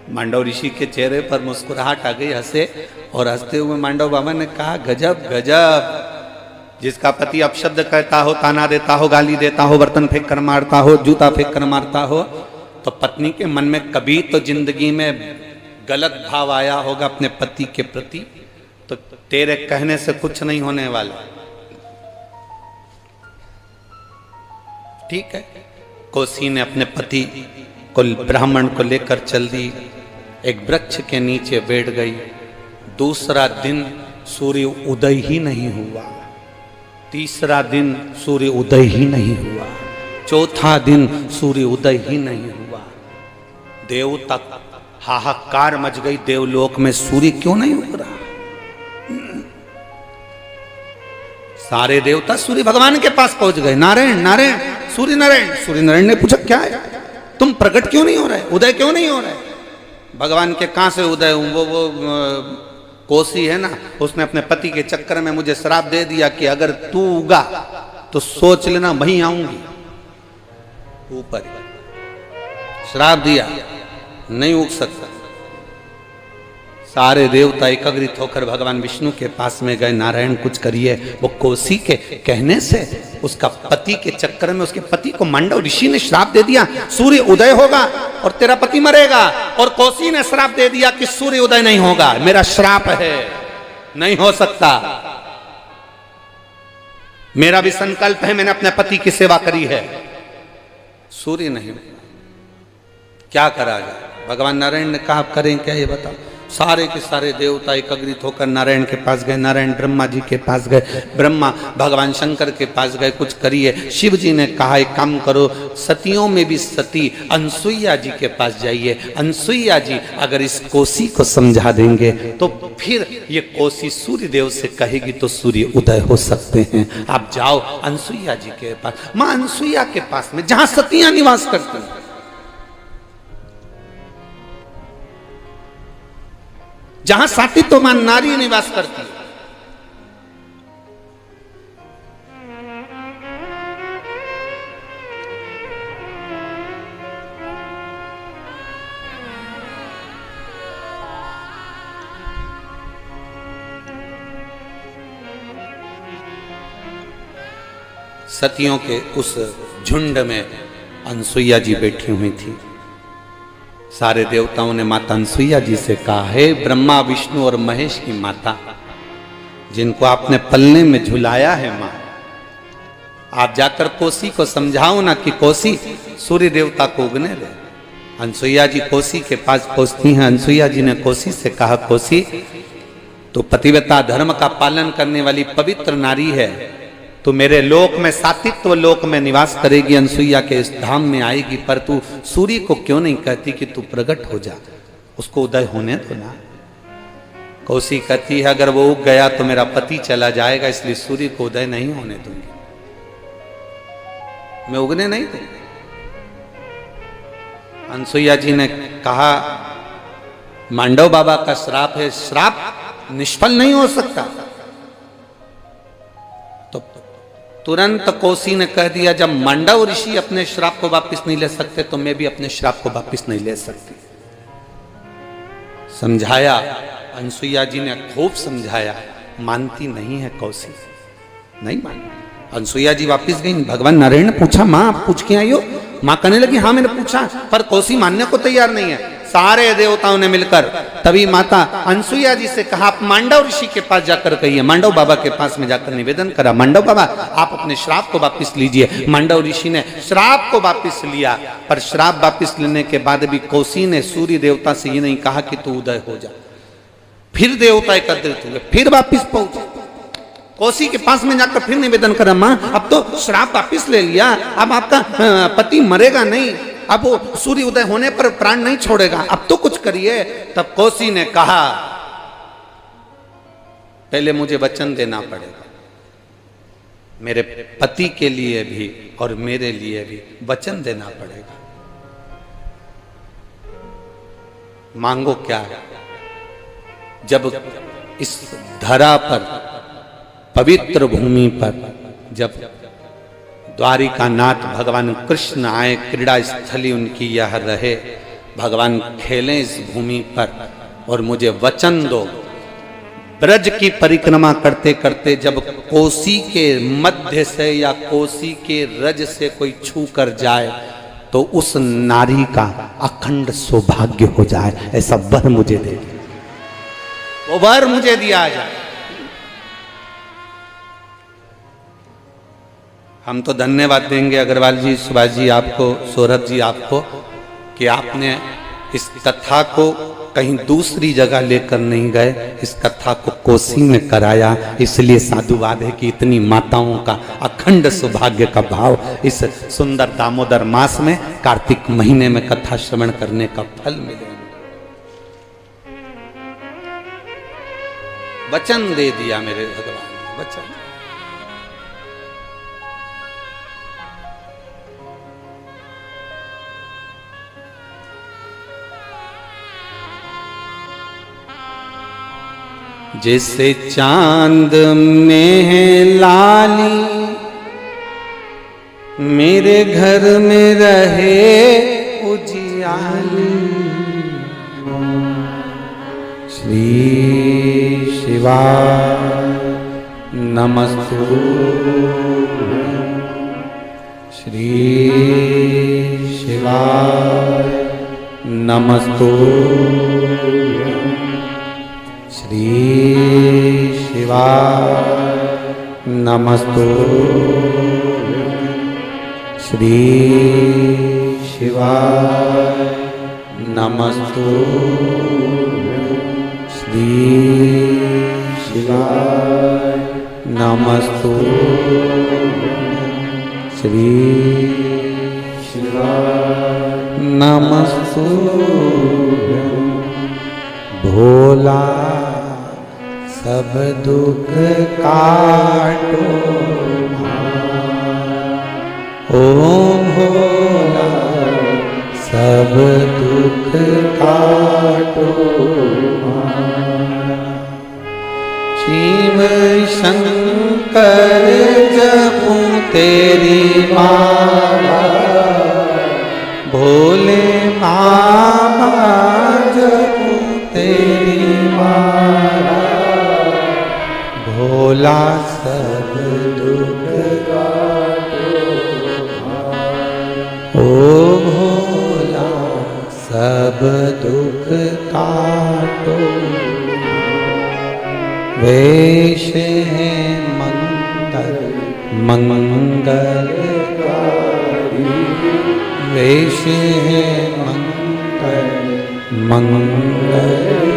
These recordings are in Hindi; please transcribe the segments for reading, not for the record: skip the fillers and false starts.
मांडव ऋषि के चेहरे पर मुस्कुराहट आ गई, हंसे, और हंसते हुए मांडव बाबा ने कहा, गजब गजब, जिसका पति अपशब्द कहता हो, ताना देता हो, गाली देता हो, बर्तन फेंक कर मारता हो, जूता फेंक कर मारता हो, तो पत्नी के मन में कभी तो जिंदगी में गलत भाव आया होगा अपने पति के प्रति, तो तेरे कहने से कुछ नहीं होने वाला। ठीक है, कोसी ने अपने पति को, ब्राह्मण को लेकर चल दी, एक वृक्ष के नीचे बैठ गई। दूसरा दिन सूर्य उदय ही नहीं हुआ, तीसरा दिन सूर्य उदय ही नहीं हुआ, चौथा दिन सूर्य उदय ही नहीं हुआ। देवता हाहाकार मच गई, देवलोक में सूर्य क्यों नहीं उग रहा। सारे देवता सूर्य भगवान के पास पहुंच गए, नारायण नारायण सूर्य नारायण। सूर्य नारायण ने पूछा, क्या है, तुम प्रकट क्यों नहीं हो रहे, उदय क्यों नहीं हो रहे। भगवान के कहां से उदय हूं, वो कोसी है ना, उसने अपने पति के चक्कर में मुझे श्राप दे दिया कि अगर तू उगा तो सोच लेना वहीं आऊंगी। ऊपर श्राप दिया, नहीं उग सकता। सारे देवता एकत्रित होकर भगवान विष्णु के पास में गए, नारायण कुछ करिए। वो कोसी के कहने से उसका पति के चक्कर में उसके पति को मांडव ऋषि ने श्राप दे दिया, सूर्य उदय होगा और तेरा पति मरेगा। और कोसी ने श्राप दे दिया कि सूर्य उदय नहीं होगा, मेरा श्राप है, नहीं हो सकता। मेरा भी संकल्प है, मैंने अपने पति की सेवा करी है, सूर्य नहीं। क्या करा जाए। भगवान नारायण ने कहा, करें क्या ये बताओ। सारे के सारे देवता एकत्रित होकर नारायण के पास गए, नारायण ब्रह्मा जी के पास गए, ब्रह्मा भगवान शंकर के पास गए, कुछ करिए। शिव जी ने कहा, एक काम करो, सतियों में भी सती अनसुईया जी के पास जाइए, अनसुईया जी अगर इस कोसी को समझा देंगे तो फिर ये कोसी सूर्य देव से कहेगी तो सूर्य उदय हो सकते हैं। आप जाओ अनसुईया जी के पास, मां अनसुईया के पास में, जहां सतियां निवास करती हैं, जहां सात्वित्वमान नारी निवास करती है। सतियों के उस झुंड में अनसुईया जी बैठी हुई थी। सारे देवताओं ने माता अनसुईया जी से कहा, हे ब्रह्मा विष्णु और महेश की माता, जिनको आपने पलने में झुलाया है मां, आप जाकर कोसी को समझाओ ना कि कोसी सूर्य देवता को उगने दे। अनसुईया जी कोसी के पास पहुंचती हैं। अनसुईया जी ने कोसी से कहा, कोसी तो पतिव्रता धर्म का पालन करने वाली पवित्र नारी है, तो मेरे लोक में, सात्वित्व लोक में निवास करेगी, अनसुईया के इस धाम में आएगी, पर तू सूर्य को क्यों नहीं कहती कि तू प्रकट हो जा, उसको उदय होने दो ना। कोसी कहती है, अगर वो उग गया तो मेरा पति चला जाएगा, इसलिए सूर्य को उदय नहीं होने दूंगी, मैं उगने नहीं दूंगी। अनसुईया जी ने कहा, मांडव बाबा का श्राप है, श्राप निष्फल नहीं हो सकता। तुरंत कोसी ने कह दिया, जब मांडव ऋषि अपने श्राप को वापस नहीं ले सकते तो मैं भी अपने श्राप को वापस नहीं ले सकती। समझाया, अनसुईया जी ने खूब समझाया, मानती नहीं है कोसी, नहीं मानती। अनसुईया जी वापस गई। भगवान नारायण ने पूछा, मां आप पूछ के आई हो? मां कहने लगी, हाँ मैंने पूछा, पर कोसी मानने को तैयार नहीं है। सारे देवताओं ने मिलकर तभी माता अनसुईया जी से कहा, आप मांडव ऋषि के पास जाकर कहिए, मांडव बाबा के पास में जाकर निवेदन करा, मांडव बाबा आप अपने श्राप को वापस लीजिए। मांडव ऋषि ने श्राप को वापस लिया, पर श्राप वापस लेने के बाद भी कोसी ने सूर्य देवता से ये नहीं कहा कि तू उदय हो जा। फिर देवता एकत्रित हुए, फिर वापिस पहुंचे, कोसी के पास में जाकर फिर निवेदन करा, मां अब तो श्राप वापिस ले लिया, अब आपका पति मरेगा नहीं, अब वो सूर्य उदय होने पर प्राण नहीं छोड़ेगा, अब तो कुछ करिए। तब कोसी ने कहा, पहले मुझे वचन देना पड़ेगा, मेरे पति के लिए भी और मेरे लिए भी वचन देना पड़ेगा। मांगो क्या है? जब इस धरा पर, पवित्र भूमि पर, जब द्वारिका नाथ भगवान कृष्ण आए, क्रीड़ा स्थली उनकी यह रहे, भगवान खेलें इस भूमि पर और मुझे वचन दो, ब्रज की परिक्रमा करते करते जब कोसी के मध्य से या कोसी के रज से कोई छू कर जाए तो उस नारी का अखंड सौभाग्य हो जाए, ऐसा वर मुझे दे, वो वर मुझे दिया जाए। हम तो धन्यवाद देंगे अग्रवाल जी, सुभाष जी आपको, सौरभ जी आपको, कि आपने इस कथा को कहीं दूसरी जगह लेकर नहीं गए, इस कथा को कोसी में कराया। इसलिए साधुवाद है कि इतनी माताओं का अखंड सौभाग्य का भाव इस सुंदर दामोदर मास में, कार्तिक महीने में कथा श्रवण करने का फल मिले। वचन दे दिया मेरे भगवान, वचन। जैसे चांद में है लाली, मेरे घर में रहे उजियाली। श्री शिवाय नमस्तुभ्यं, श्री शिवाय नमस्तुभ्यं, श्री शिवाय नमस्तुभ्यं, श्री शिवाय नमस्तुभ्यं, श्री शिवाय नमस्तुभ्यं, श्री शिवाय नमस्तुभ्यं। भोला सब दुख काटो, ओम भोला सब दुख काटो। शिव शंकर जपूं तेरी माला, भोले बाबा जपूं तेरी माला। भोला सब दुख काटो, ओ भोला सब दुख काटो। वेश है मंगल मंगलकारी, वेश है मंगल मंगलकारी।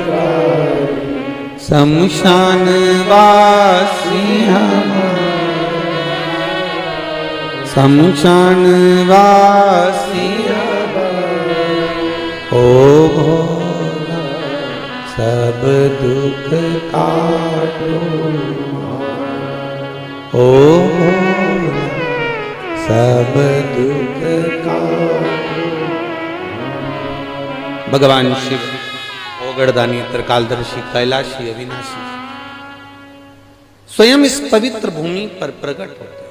शमशान वासी हम, शमशान वासी हम, ओ भोला सब दुख काटो, ओ भोला सब दुख काटो। भगवान शिव ओगड़दानी त्रिकालदर्शी कैलाशी अविनाशी स्वयं इस पवित्र भूमि पर प्रकट होते हैं।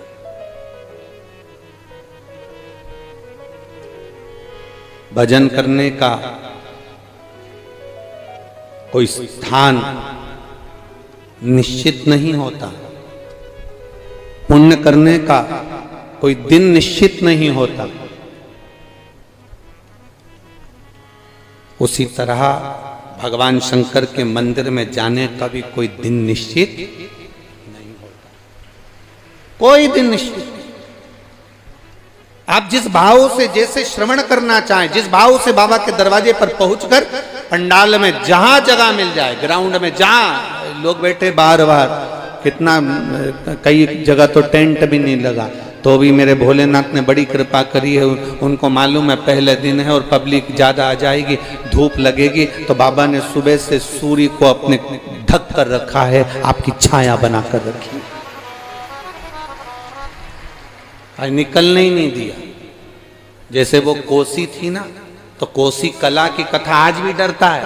भजन करने का कोई स्थान निश्चित नहीं होता, पुण्य करने का कोई दिन निश्चित नहीं होता। उसी तरह भगवान शंकर के मंदिर में जाने का भी कोई दिन निश्चित नहीं होता, कोई दिन निश्चित नहीं। आप जिस भाव से जैसे श्रवण करना चाहें, जिस भाव से बाबा के दरवाजे पर पहुंचकर पंडाल में जहां जगह मिल जाए, ग्राउंड में जहां लोग बैठे बार बार, कितना कई जगह तो टेंट भी नहीं लगा, तो भी मेरे भोलेनाथ ने बड़ी कृपा करी है। उनको मालूम है पहले दिन है और पब्लिक ज्यादा आ जाएगी, धूप लगेगी, तो बाबा ने सुबह से सूर्य को अपने ढक कर रखा है, आपकी छाया बनाकर रखी, आज निकलने ही नहीं दिया। जैसे वो कोसी थी ना, तो कोसी कला की कथा आज भी डरता है।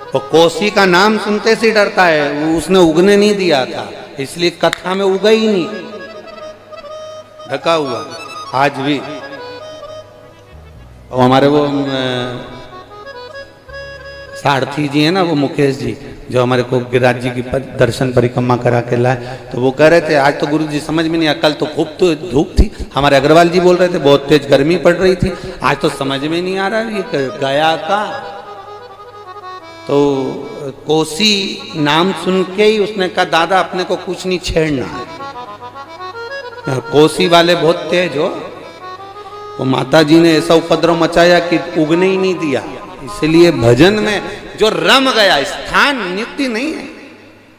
वो कोसी का नाम सुनते से डरता है, उसने उगने नहीं दिया था, इसलिए कथा में उगा ही नहीं, ढका हुआ। आज भी और हमारे वो सारथी जी हैं ना, वो मुकेश जी, जो हमारे को गिरिराज जी की दर्शन परिक्रमा करा के लाए, तो वो कह रहे थे आज तो गुरु जी समझ में नहीं आया, कल तो खूब तो धूप थी, हमारे अग्रवाल जी बोल रहे थे बहुत तेज गर्मी पड़ रही थी, आज तो समझ में नहीं आ रहा ये गया का। तो कोसी नाम सुन के ही उसने कहा दादा अपने को कुछ नहीं छेड़ना, कोसी वाले बहुत तेज हो। वो माता जी ने ऐसा उपद्रव मचाया कि उगने ही नहीं दिया, इसलिए भजन में जो रम गया, स्थान नित्य नहीं है,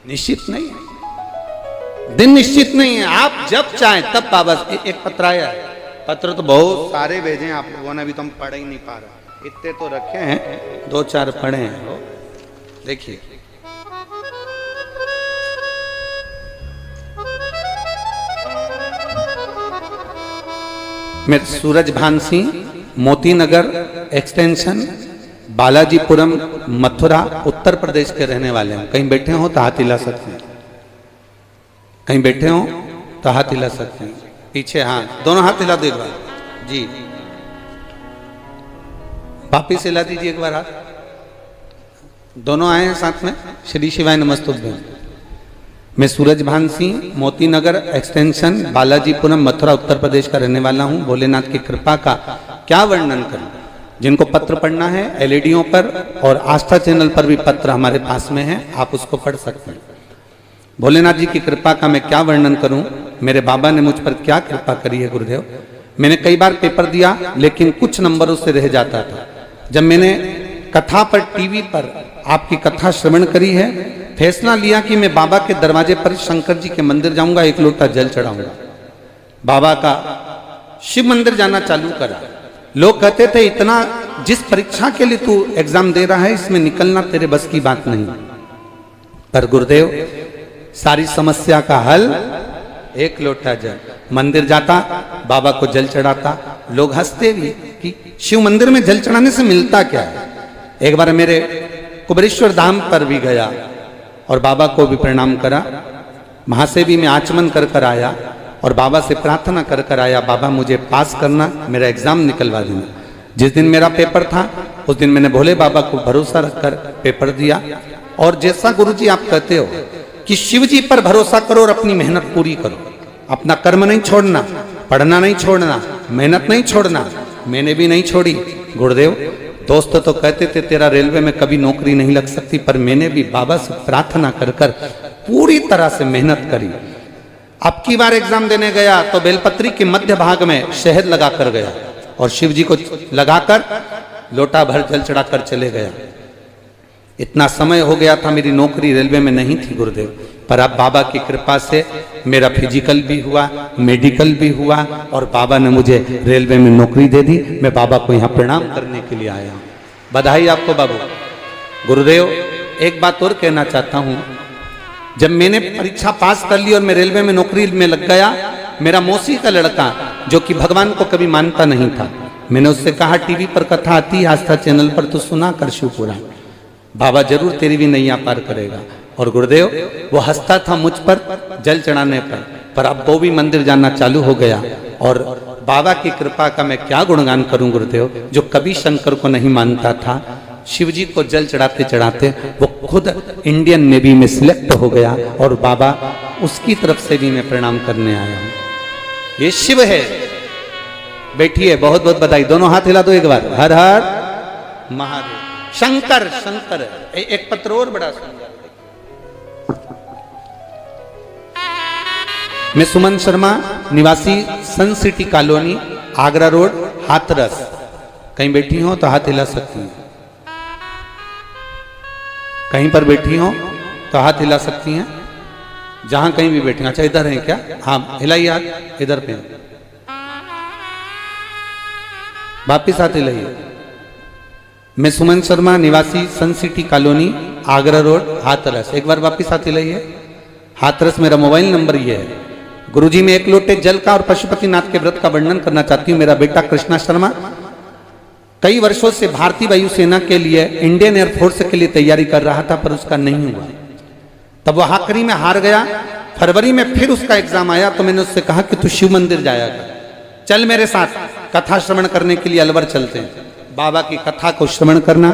निश्चित नहीं है, दिन निश्चित नहीं है, आप जब चाहें तब बाबा। एक पत्र आया है, पत्र तो बहुत सारे भेजे हैं आप लोगों ने, अभी तो हम पढ़ ही नहीं पा रहे, इतने तो रखे हैं, 2-4 पढ़े हैं। देखिए मैं सूरज भान सिंह, मोती नगर एक्सटेंशन, बालाजीपुरम, मथुरा, उत्तर प्रदेश के रहने वाले हैं। कहीं बैठे हो तो हाथ हिला सकते हैं, कहीं बैठे हो तो हाथ हिला सकते हैं, पीछे हाँ दोनों हाथ हिला दो एक बार जी, वापिस हिला दीजिए एक बार हाथ, दोनों आए हैं साथ में। श्री शिवाय नमस्तुभ्यं। मैं सूरज भान सिंह, मोती नगर एक्सटेंशन, बालाजीपुरम, मथुरा, उत्तर प्रदेश का रहने वाला हूँ। भोलेनाथ की कृपा का क्या वर्णन करूं। जिनको पत्र पढ़ना है एलईडीओं पर और आस्था चैनल पर भी पत्र हमारे पास में है, आप उसको पढ़ सकते हैं। भोलेनाथ जी की कृपा का मैं क्या वर्णन करूं, मेरे बाबा ने मुझ पर क्या कृपा करी है गुरुदेव। मैंने कई बार पेपर दिया लेकिन कुछ नंबरों से रह जाता था। जब मैंने कथा पर टीवी पर आपकी कथा श्रवण करी है, फैसला लिया कि मैं बाबा के दरवाजे पर शंकर जी के मंदिर जाऊंगा, 1 लोटा जल चढ़ाऊंगा। बाबा का शिव मंदिर जाना चालू करा। लोग कहते थे इतना जिस परीक्षा के लिए तू एग्जाम दे रहा है इसमें निकलना तेरे बस की बात नहीं। पर गुरुदेव सारी समस्या का हल 1 लोटा जल। मंदिर जाता, बाबा को जल चढ़ाता, लोग हंसते भी कि शिव मंदिर में जल चढ़ाने से मिलता क्या है। एक बार मेरे कुबेरेश्वर धाम पर भी गया और बाबा को भी प्रणाम करा। वहां से भी मैं आचमन कर कर आया और बाबा से प्रार्थना कर कर आया, बाबा मुझे पास करना, मेरा एग्जाम निकलवा देना। जिस दिन मेरा पेपर था उस दिन मैंने भोले बाबा को भरोसा रखकर पेपर दिया। और जैसा गुरुजी आप कहते हो कि शिव जी पर भरोसा करो और अपनी मेहनत पूरी करो, अपना कर्म नहीं छोड़ना, पढ़ना नहीं छोड़ना, मेहनत नहीं छोड़ना। मैंने भी नहीं छोड़ी गुरुदेव। दोस्त तो कहते थे तेरा रेलवे में कभी नौकरी नहीं लग सकती, पर मैंने भी बाबा से प्रार्थना कर कर पूरी तरह से मेहनत करी। अब की बार एग्जाम देने गया तो बेलपत्री के मध्य भाग में शहद लगा कर गया और शिव जी को लगाकर लोटा भर जल चढ़ाकर चले गया। इतना समय हो गया था, मेरी नौकरी रेलवे में नहीं थी गुरुदेव, पर अब बाबा की कृपा से मेरा फिजिकल भी हुआ, मेडिकल भी हुआ और बाबा ने मुझे रेलवे में नौकरी दे दी। मैं बाबा को यहाँ प्रणाम करने के लिए आया हूँ। बधाई आपको बाबू। गुरुदेव एक बात और कहना चाहता हूँ, जब मैंने परीक्षा पास कर ली और मैं रेलवे में नौकरी में लग गया, मेरा मौसी का लड़का जो कि भगवान को कभी मानता नहीं था, मैंने उससे कहा टीवी पर कथा आती है आस्था चैनल पर, तो सुना कर शिवपुराण, बाबा जरूर तेरी भी नैया पार करेगा। और गुरुदेव वो हंसता था मुझ पर जल चढ़ाने पर अब वो भी मंदिर जाना चालू हो गया। और बाबा की कृपा का मैं क्या गुणगान करूं गुरुदेव, जो कभी शंकर को नहीं मानता था, शिव जी को जल चढ़ाते चढ़ाते वो खुद इंडियन नेवी में सिलेक्ट हो गया और बाबा उसकी तरफ से भी मैं प्रणाम करने आया हूं। ये शिव है। बैठिए, बहुत बहुत बधाई। दोनों हाथ हिला दो एक बार, हर हर महादेव। शंकर शंकर। एक पत्र और बड़ा सुंदर। मैं सुमन शर्मा, निवासी Sun City colony, Agra road, Hathras. कहीं बैठी हो तो हाथ हिला सकती हैं, कहीं पर बैठी हो तो हाथ हिला सकती हैं, जहां कहीं भी बैठी। अच्छा इधर हैं क्या? हाँ हिलाइए हाथ, इधर पे वापिस हाथ हिलाइए। मैं सुमन शर्मा, निवासी Sun City colony, Agra road, Hathras. एक बार वापिस हाथ हिलाइए। हाथरस मेरा मोबाइल नंबर ये है। गुरुजी मैं 1 लोटे जल का और पशुपतिनाथ के व्रत का वर्णन करना चाहती हूँ। मेरा बेटा कृष्णा शर्मा कई वर्षों से भारतीय वायुसेना के लिए, इंडियन एयरफोर्स के लिए तैयारी कर रहा था, पर उसका नहीं हुआ। तब वो आखिरी में हार गया। फरवरी में फिर उसका एग्जाम आया तो मैंने उससे कहा कि तू शिव मंदिर जाया कर, चल मेरे साथ कथा श्रवण करने के लिए अलवर चलते हैं। बाबा की कथा को श्रवण करना,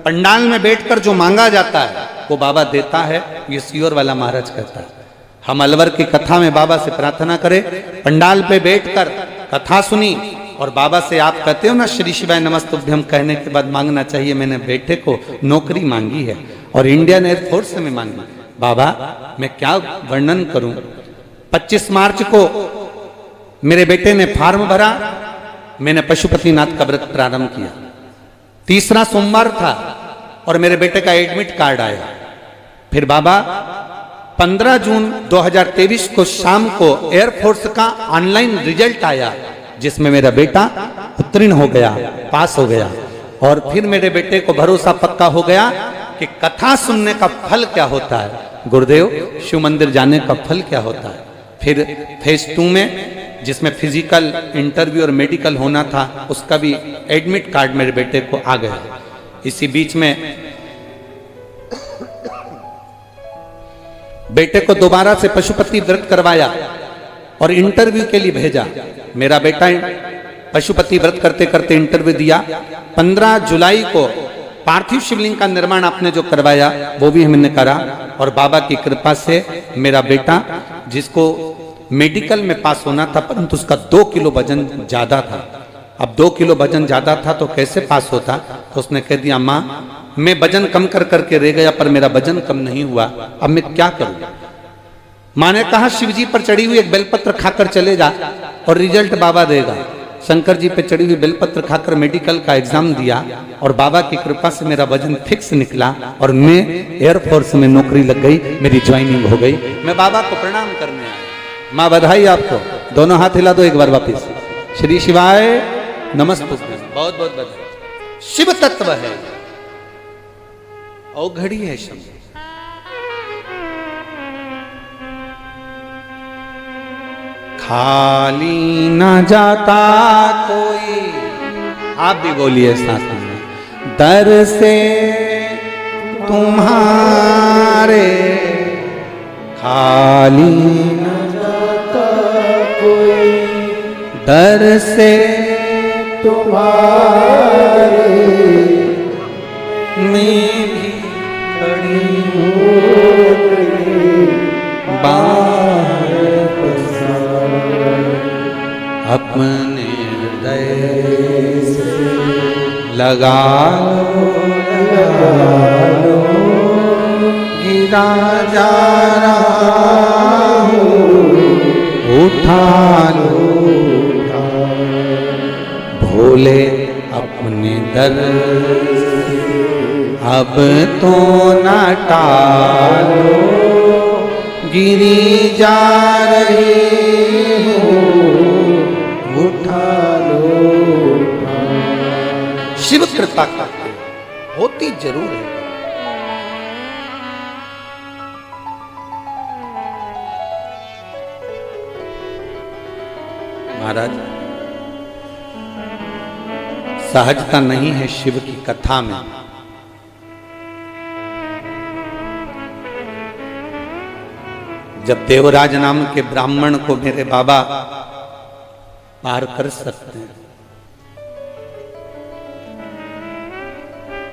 पंडाल में बैठकर जो मांगा जाता है वो बाबा देता है, ये सियोर वाला महाराज कहता है। हम अलवर की कथा में बाबा से प्रार्थना करें, पंडाल पे बैठकर कथा सुनी और बाबा से आप कहते हो ना श्री शिवाय नमस्तुभ्यम कहने के बाद मांगना चाहिए, मैंने बेटे को नौकरी मांगी है और इंडियन एयरफोर्स में मांगी। बाबा मैं क्या वर्णन करूं, 25 मार्च को मेरे बेटे ने फॉर्म भरा, मैंने पशुपतिनाथ का व्रत प्रारंभ किया। तीसरा सोमवार था और मेरे बेटे का एडमिट कार्ड आया। फिर बाबा 15 जून 2023 को शाम को एयरफोर्स का ऑनलाइन रिजल्ट आया जिसमें मेरा बेटा उत्तीर्ण हो गया, पास हो गया। और फिर मेरे बेटे को भरोसा पक्का हो गया कि कथा सुनने का फल क्या होता है, गुरुदेव शिव मंदिर जाने का फल क्या होता है। फिर फेज 2 में जिसमें फिजिकल इंटरव्यू और मेडिकल होना था, उसका भी एडमिट कार्ड मेरे बेटे को आ गया। इसी बीच में बेटे को दोबारा से पशुपति व्रत करवाया और इंटरव्यू के लिए भेजा। मेरा बेटा पशुपति व्रत करते करते इंटरव्यू दिया। 15 जुलाई को पार्थिव शिवलिंग का निर्माण आपने जो करवाया वो भी हमने करा और बाबा की कृपा से मेरा बेटा, जिसको मेडिकल में पास होना था परंतु उसका 2 किलो वजन ज्यादा था, अब 2 किलो वजन ज्यादा था तो कैसे पास होता, तो उसने कह दिया माँ मैं वजन कम कर करके रह गया पर मेरा वजन कम नहीं हुआ, अब मैं क्या करूं। माँ ने कहा शिव जी पर चढ़ी हुई एक बेलपत्र खाकर चले जा और रिजल्ट बाबा देगा। शंकर जी पे चढ़ी हुई बेलपत्र खाकर मेडिकल का एग्जाम दिया और बाबा की कृपा से मेरा वजन फिक्स निकला और मैं एयरफोर्स में नौकरी लग गई, मेरी ज्वाइनिंग हो गई। मैं बाबा को प्रणाम करने आया। माँ बधाई आपको, दोनों हाथ हिला दो एक बार वापिस। श्री शिवाय नमस्तुभ्यम, बहुत बहुत बधाई। शिव तत्व है और घड़ी है शब्द। खाली न जाता कोई, आप भी बोलिए साथ में, दर से तुम्हारे खाली न जाता कोई, दर से तुम्हारे मैं भी खड़ी हो बाहर अपने हृदय से लगा लो, गिरा जा रहा हूँ उठा लो, भोले अपने दर से अब तो न टालो, गिरी जा रही हूँ उठा लो। शिव कृपा करते होती जरूर है। महाराज सहजता नहीं है शिव की कथा में। जब देवराज नाम के ब्राह्मण को मेरे बाबा पार कर सकते हैं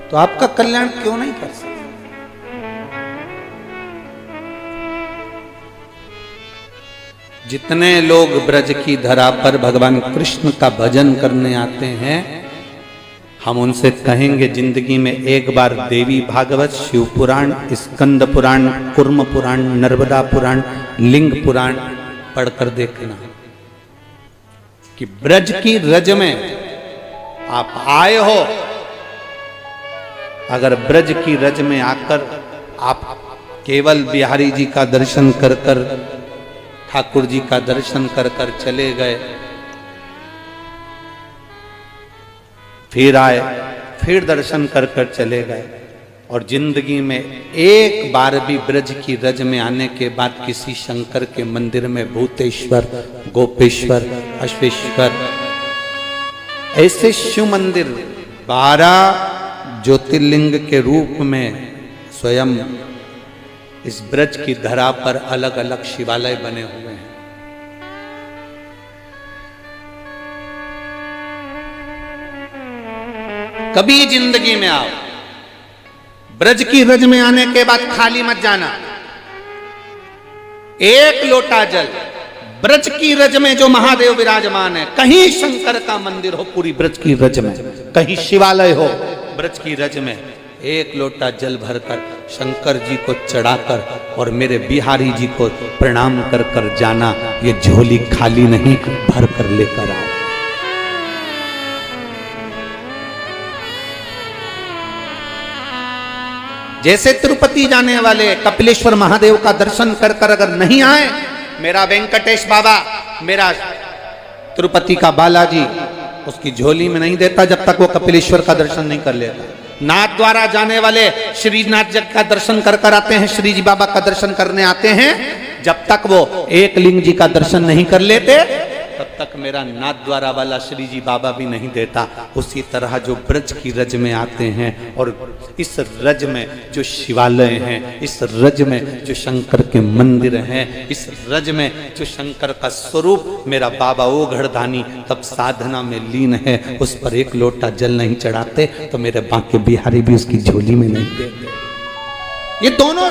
तो आपका कल्याण क्यों नहीं कर सकते। जितने लोग ब्रज की धरा पर भगवान कृष्ण का भजन करने आते हैं, हम उनसे कहेंगे जिंदगी में एक बार देवी भागवत, शिव पुराण, स्कंद पुराण, कुर्म पुराण, नर्मदा पुराण, लिंग पुराण पढ़कर देखना कि ब्रज की रज में आप आए हो। अगर ब्रज की रज में आकर आप केवल बिहारी जी का दर्शन कर कर, ठाकुर जी का दर्शन कर कर चले गए, फिर आए, फिर दर्शन कर कर चले गए और जिंदगी में एक बार भी ब्रज की रज में आने के बाद किसी शंकर के मंदिर में भूतेश्वर, गोपेश्वर, अश्वेश्वर ऐसे शिव मंदिर 12 ज्योतिर्लिंग के रूप में स्वयं इस ब्रज की धरा पर अलग अलग शिवालय बने हुए हैं। कभी जिंदगी में आओ, ब्रज की रज में आने के बाद खाली मत जाना। एक लोटा जल, ब्रज की रज में जो महादेव विराजमान है, कहीं शंकर का मंदिर हो पूरी ब्रज की रज में, कहीं शिवालय हो ब्रज की रज में, एक लोटा जल भरकर शंकर जी को चढ़ाकर और मेरे बिहारी जी को प्रणाम कर कर जाना। ये झोली खाली नहीं, भर कर लेकर आओ। जैसे तिरुपति जाने वाले कपिलेश्वर महादेव का दर्शन कर कर अगर नहीं आए, मेरा वेंकटेश बाबा, मेरा तिरुपति का बालाजी उसकी झोली में नहीं देता जब तक वो कपिलेश्वर का दर्शन नहीं कर लेता। नाथ द्वारा जाने वाले श्रीनाथ जग का दर्शन कर कर आते हैं, श्री जी बाबा का दर्शन करने आते हैं, जब तक वो एक लिंग जी का दर्शन नहीं कर लेते तब तक मेरा नाथ द्वारा वाला श्री जी बाबा भी नहीं देता। उसी तरह जो ब्रज की रज में आते हैं और इस रज में जो शिवालय हैं, इस रज में जो शंकर के मंदिर हैं, इस रज में जो शंकर का स्वरूप मेरा बाबा ओ घड़धानी तब साधना में लीन है, उस पर एक लोटा जल नहीं चढ़ाते तो मेरे बांके बिहारी भी उसकी झोली में नहीं देते। ये दोनों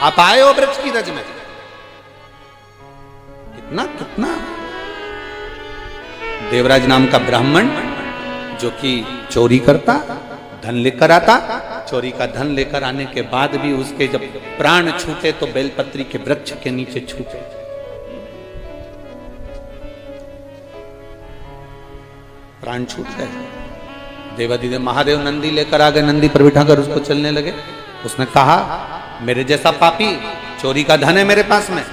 आप आए हो ब्रज की रज में, कितना कितना देवराज नाम का ब्राह्मण जो कि चोरी करता, धन लेकर आता, चोरी का धन लेकर आने के बाद भी उसके जब प्राण छूटे तो बेलपत्री के वृक्ष के नीचे छूटे। प्राण छूट गए। देवादिदेव महादेव नंदी लेकर आ गए, नंदी पर बिठाकर उसको चलने लगे। उसने कहा मेरे जैसा पापी, चोरी का धन है मेरे पास में,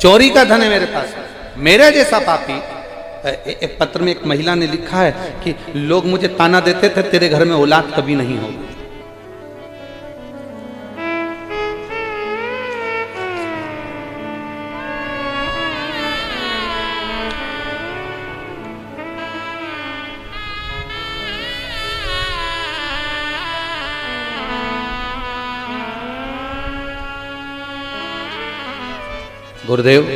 चोरी का धन है मेरे पास, मेरे जैसा पापी। एक पत्र में एक महिला ने लिखा है कि लोग मुझे ताना देते थे तेरे घर में औलाद कभी नहीं होगी। गुरुदेव,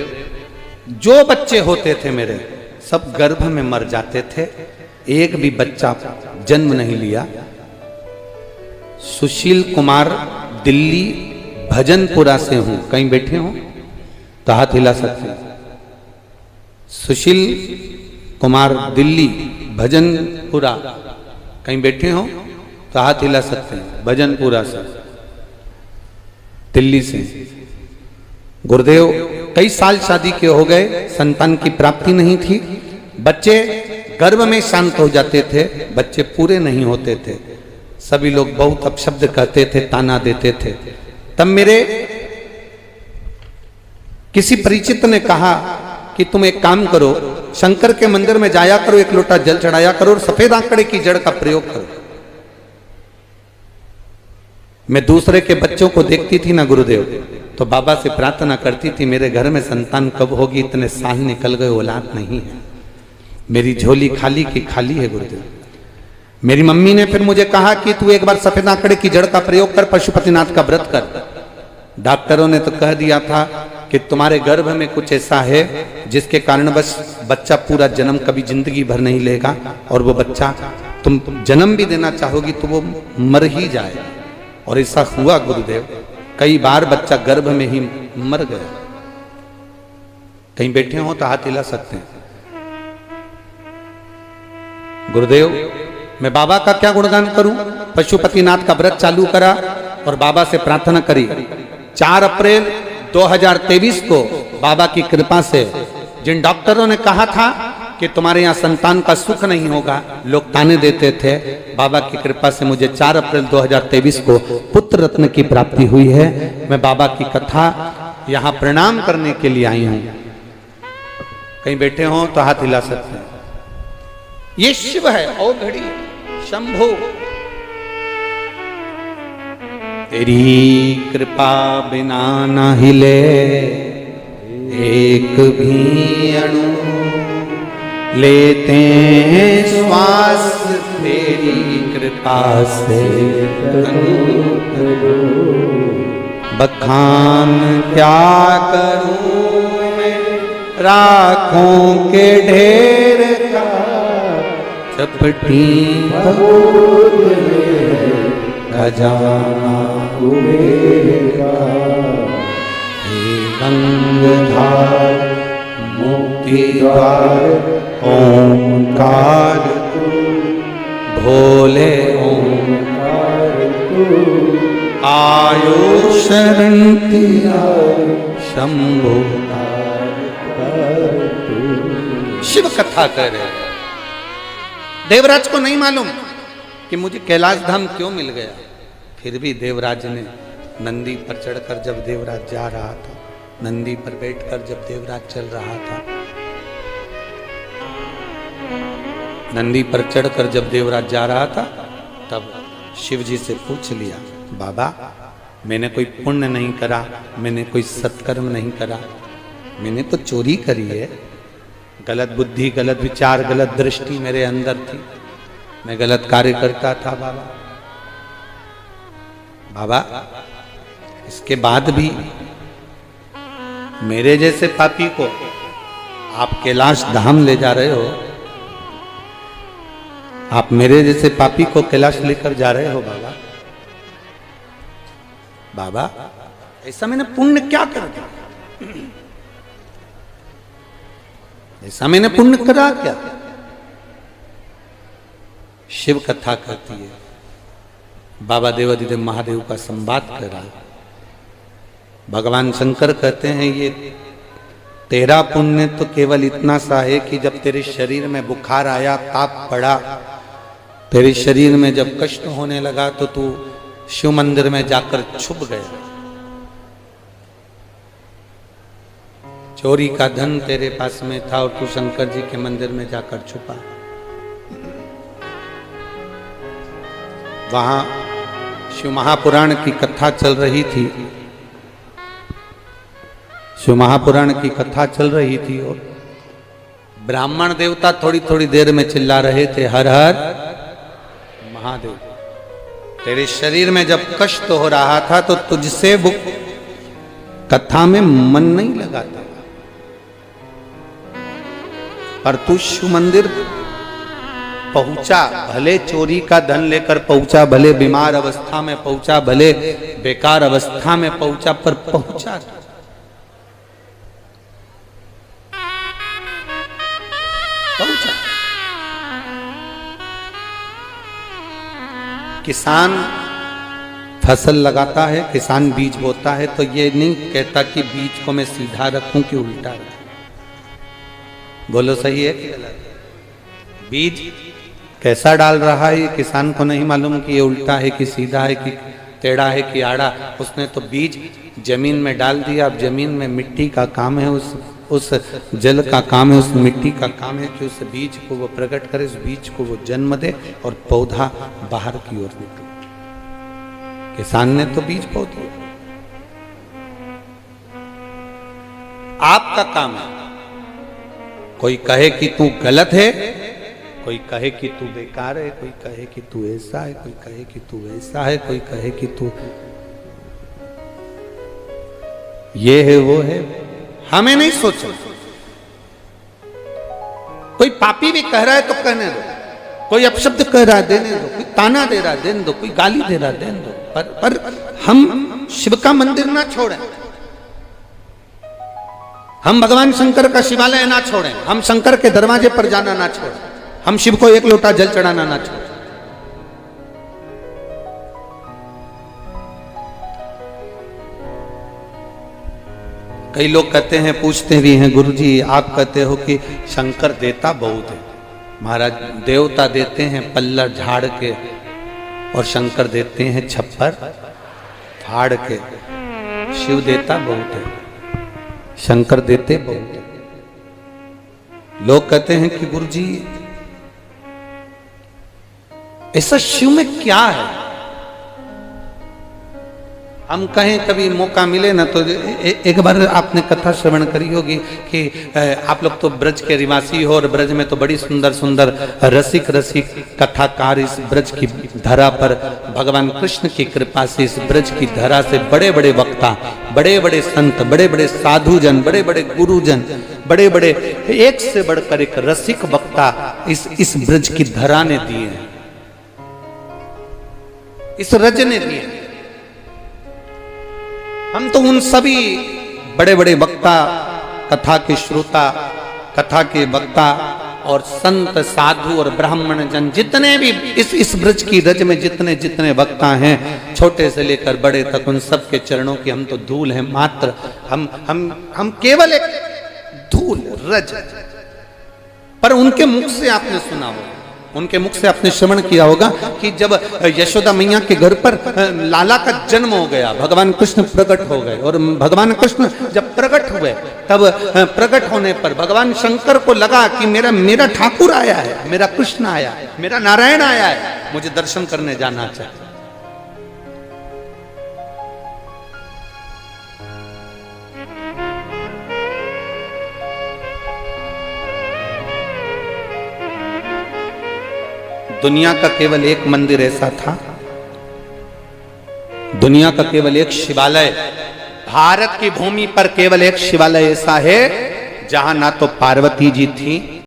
जो बच्चे होते थे मेरे सब गर्भ में मर जाते थे, एक भी बच्चा जन्म नहीं लिया। सुशील कुमार दिल्ली भजनपुरा से हूं, कहीं बैठे हो तो हाथ हिला सकते हैं। सुशील कुमार दिल्ली भजनपुरा, कहीं बैठे हो तो हाथ हिला सकते हैं। भजनपुरा से, दिल्ली से। गुरुदेव कई साल शादी के हो गए, संतान की प्राप्ति नहीं थी, बच्चे गर्भ में शांत हो जाते थे, बच्चे पूरे नहीं होते थे, सभी लोग बहुत अपशब्द कहते थे, ताना देते थे। तब मेरे किसी परिचित ने कहा कि तुम एक काम करो, शंकर के मंदिर में जाया करो, एक लोटा जल चढ़ाया करो और सफेद आंकड़े की जड़ का प्रयोग करो। मैं दूसरे के बच्चों को देखती थी ना गुरुदेव, तो बाबा से प्रार्थना करती थी मेरे घर में संतान कब होगी, इतने साल निकल गए औलाद नहीं है, मेरी झोली खाली की खाली है गुरुदेव। मेरी मम्मी ने फिर मुझे कहा कि तू एक बार सफेद आंकड़े की जड़ का प्रयोग कर, पशुपतिनाथ का व्रत कर। डॉक्टरों ने तो कह दिया था कि तुम्हारे गर्भ में कुछ ऐसा है जिसके कारण बस बच्चा पूरा जन्म कभी जिंदगी भर नहीं लेगा, और वो बच्चा तुम जन्म भी देना चाहोगी तो वो मर ही जाए। और ऐसा हुआ गुरुदेव, कई बार बच्चा गर्भ में ही मर गया। कहीं बैठे हो तो हाथ हिला सकते हैं। गुरुदेव, मैं बाबा का क्या गुणगान करूं, पशुपतिनाथ का व्रत चालू करा और बाबा से प्रार्थना करी। 4 अप्रैल 2023 को बाबा की कृपा से, जिन डॉक्टरों ने कहा था कि तुम्हारे यहाँ संतान का सुख नहीं होगा, लोग ताने देते थे, बाबा की कृपा से मुझे 4 अप्रैल 2023 को पुत्र रत्न की प्राप्ति हुई है। मैं बाबा की कथा यहाँ प्रणाम करने के लिए आई हूँ। कहीं बैठे हो तो हाथ हिला सकते हैं। ये शिव है, ओ घड़ी शंभो, तेरी कृपा बिना न हिले एक भी अणु, लेते हैं श्वास तेरी कृपा से, बखान क्या करूं मैं राखों के ढेर का चपटी खजाना कुबेरा, हे गंगाधार मुक्ति द्वार ओंकार भोले ओंकार आयो शरण तेरा शंभो। शिव कथा कर रहे। देवराज को नहीं मालूम कि मुझे कैलाश धाम क्यों मिल गया, फिर भी देवराज ने नंदी पर चढ़कर जब देवराज जा रहा था, नंदी पर बैठकर जब देवराज चल रहा था, नंदी पर चढ़कर जब देवराज जा रहा था, तब शिव जी से पूछ लिया, बाबा मैंने कोई पुण्य नहीं करा, मैंने कोई सत्कर्म नहीं करा, मैंने तो चोरी करी है, गलत बुद्धि गलत विचार गलत दृष्टि मेरे अंदर थी, मैं गलत कार्य करता था बाबा। बाबा इसके बाद भी मेरे जैसे पापी को आप कैलाश धाम ले जा रहे हो, आप मेरे जैसे पापी को कैलाश लेकर जा रहे हो बाबा। बाबा ऐसा मैंने पुण्य क्या कर दिया, ऐसा मैंने पुण्य करा क्या? शिव कथा कहती है, बाबा देवाधिदेव महादेव का संवाद करा। भगवान शंकर कहते हैं ये तेरा पुण्य तो केवल इतना सा है कि जब तेरे शरीर में बुखार आया, ताप पड़ा, तेरे शरीर में जब कष्ट होने लगा तो तू शिव मंदिर में जाकर छुप गया। चोरी का धन तेरे पास में था और तू शंकर जी के मंदिर में जाकर छुपा। वहां शिव महापुराण की कथा चल रही थी, शिव महापुराण की कथा चल रही थी और ब्राह्मण देवता थोड़ी थोड़ी देर में चिल्ला रहे थे, हर हर महादेव। तेरे शरीर में जब कष्ट हो रहा था तो तुझसे वो कथा में मन नहीं लगाता, पर तू शिव मंदिर पहुंचा, भले चोरी का धन लेकर पहुंचा, भले बीमार अवस्था में पहुंचा, भले बेकार अवस्था में पहुंचा, पर पहुंचा। पहुंचा। किसान फसल लगाता है, किसान बीज बोता है, तो ये नहीं कहता कि बीज को मैं सीधा रखूं कि उल्टा रखूं। बोलो सही है कि गलत? बीज कैसा डाल रहा है ये किसान को नहीं मालूम कि ये उल्टा है कि सीधा है कि टेढ़ा है कि आड़ा। उसने तो बीज जमीन में डाल दिया। अब जमीन में मिट्टी का काम है, उस जल का काम है, उस मिट्टी का काम है कि उस बीज को वो प्रकट करे, उस बीज को वो जन्म दे और पौधा बाहर की ओर निकले। किसान ने तो बीज बो दिया। आपका काम है, कोई कहे कि तू गलत है, कोई कहे कि तू बेकार है, कोई कहे कि तू ऐसा है, कोई कहे कि तू वैसा है, कोई कहे कि तू ये है वो है। हमें नहीं सोचो। कोई पापी भी कह रहा है तो कहने दो, कोई अपशब्द कह रहा है देने दो, कोई ताना दे रहा है देने दो, कोई गाली दे रहा है देने दो, पर हम शिव का मंदिर ना छोड़ें, हम भगवान शंकर का शिवालय ना छोड़ें, हम शंकर के दरवाजे पर जाना ना छोड़ें, हम शिव को एक लोटा जल चढ़ाना ना छोड़ें। कई लोग कहते हैं, पूछते भी हैं, गुरुजी आप कहते हो कि शंकर देता बहुत है। महाराज देवता देते हैं पल्लर झाड़ के और शंकर देते हैं छप्पर फाड़ के। शिव देता बहुत है, शंकर देते बहुत है। लोग कहते हैं कि गुरुजी ऐसा शिव में क्या है? हम कहें कभी मौका मिले ना तो एक बार आपने कथा श्रवण करी होगी कि आप लोग तो ब्रज के निवासी हो और ब्रज में तो बड़ी सुंदर सुंदर रसिक रसिक कथाकार इस ब्रज की धरा पर भगवान कृष्ण की कृपा से इस ब्रज की धरा से बड़े बड़े वक्ता, बड़े बड़े संत, बड़े बड़े साधुजन, बड़े बड़े गुरुजन, बड़े बड़े एक से बढ़कर एक रसिक वक्ता इस ब्रज की धरा ने दिए हैं, इस रज ने दिए। हम तो उन सभी बड़े बड़े वक्ता, कथा के श्रोता, कथा के वक्ता और संत साधु और ब्राह्मण जन जितने भी इस ब्रज की रज में जितने जितने वक्ता हैं, छोटे से लेकर बड़े तक, उन सब के चरणों की हम तो धूल हैं मात्र। हम केवल एक धूल रज। पर उनके मुख से आपने सुना होगा, उनके मुख से आपने श्रवण किया होगा कि जब यशोदा मैया के घर पर लाला का जन्म हो गया, भगवान कृष्ण प्रकट हो गए, और भगवान कृष्ण जब प्रकट हुए तब प्रकट होने पर भगवान शंकर को लगा कि मेरा ठाकुर आया है, मेरा कृष्ण आया है, मेरा नारायण आया है, मुझे दर्शन करने जाना चाहिए। दुनिया का केवल एक मंदिर ऐसा था, दुनिया का केवल एक शिवालय, भारत की भूमि पर केवल एक शिवालय ऐसा है जहां ना तो पार्वती जी थी